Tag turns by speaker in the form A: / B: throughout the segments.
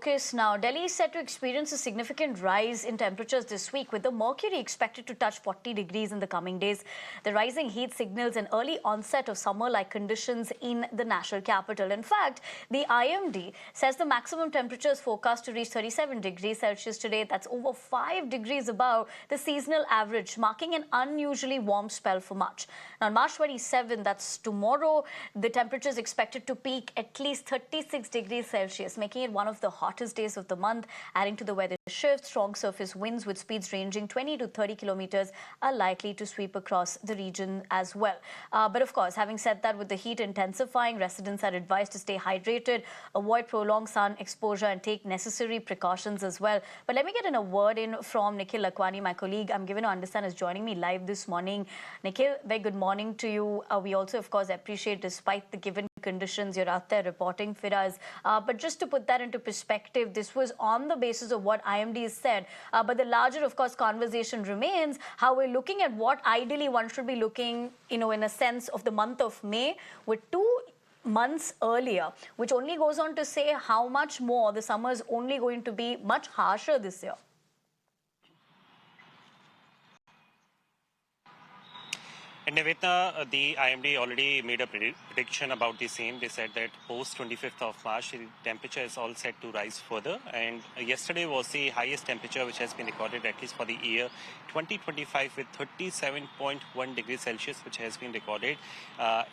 A: focus now. Delhi is set to experience a significant rise in temperatures this week, with the mercury expected to touch 40 degrees in the coming days. The rising heat signals an early onset of summer-like conditions in the national capital. In fact, the IMD says the maximum temperature is forecast to reach 37 degrees Celsius today. That's over 5 degrees above the seasonal average, marking an unusually warm spell for March. Now, on March 27, that's tomorrow, the temperature is expected to peak at least 36 degrees Celsius, making it one of the hottest days of the month. Adding to the weather shift, strong surface winds with speeds ranging 20 to 30 kilometers are likely to sweep across the region as well. But of course, having said that, with the heat intensifying, residents are advised to stay hydrated, avoid prolonged sun exposure, and take necessary precautions as well. But let me get in a word in from Nikhil Lakwani, my colleague, I'm given to understand, is joining me live this morning. Nikhil, very good morning to you. We also, of course, appreciate, despite the given conditions, you're out there reporting for us. But just to put that into perspective, this was on the basis of what IMD has said. But the larger, of course, conversation remains how we're looking at what ideally one should be looking, in a sense of the month of May, with 2 months earlier, which only goes on to say how much more the summer is only going to be much harsher this year.
B: And Nivetha, the IMD already made a prediction about the same. They said that post 25th of March, the temperature is all set to rise further. And yesterday was the highest temperature which has been recorded, at least for the year 2025, with 37.1 degrees Celsius, which has been recorded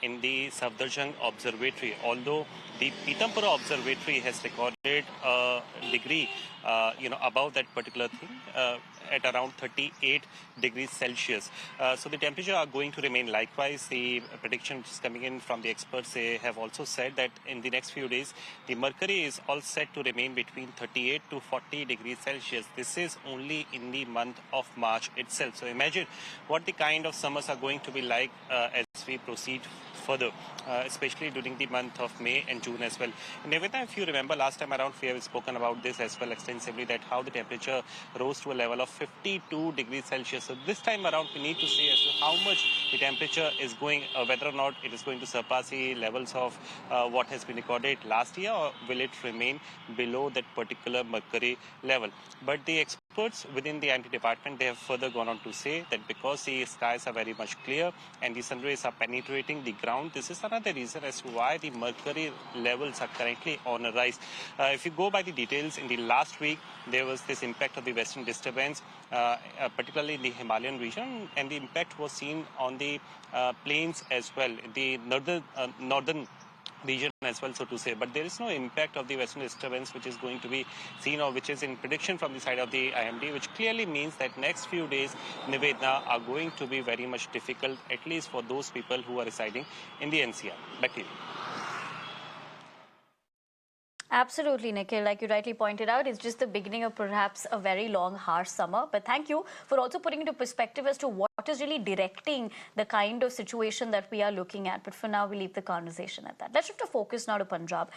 B: in the Safdarjung Observatory. Although the Pitampura Observatory has recorded a degree, above that particular thing, at around 38 degrees Celsius. So the temperature are going to remain likewise. The predictions coming in from the experts, they have also said that in the next few days, the mercury is all set to remain between 38 to 40 degrees Celsius. This is only in the month of March itself. So imagine what the kind of summers are going to be like as we proceed further, especially during the month of May and June as well. And Nivetha, if you remember, last time around we have spoken about this as well extensively, that how the temperature rose to a level of 52 degrees Celsius. So this time around we need to see as to how much the temperature is going, whether or not it is going to surpass the levels of what has been recorded last year, or will it remain below that particular mercury level. But the experts within the IMD department, they have further gone on to say that because the skies are very much clear and the sun rays are penetrating the ground, this is another reason as to why the mercury levels are currently on a rise. If you go by the details, in the last week, there was this impact of the western disturbance, particularly in the Himalayan region, and the impact was seen on the plains as well, the northern region as well, so to say. But there is no impact of the western disturbance which is going to be seen, or which is in prediction from the side of the IMD, which clearly means that next few days, Nivedna, are going to be very much difficult, at least for those people who are residing in the NCR. Back to you.
A: Absolutely, Nikhil. Like you rightly pointed out, it's just the beginning of perhaps a very long, harsh summer. But thank you for also putting into perspective as to what is really directing the kind of situation that we are looking at. But for now, we leave the conversation at that. Let's shift our focus now to Punjab.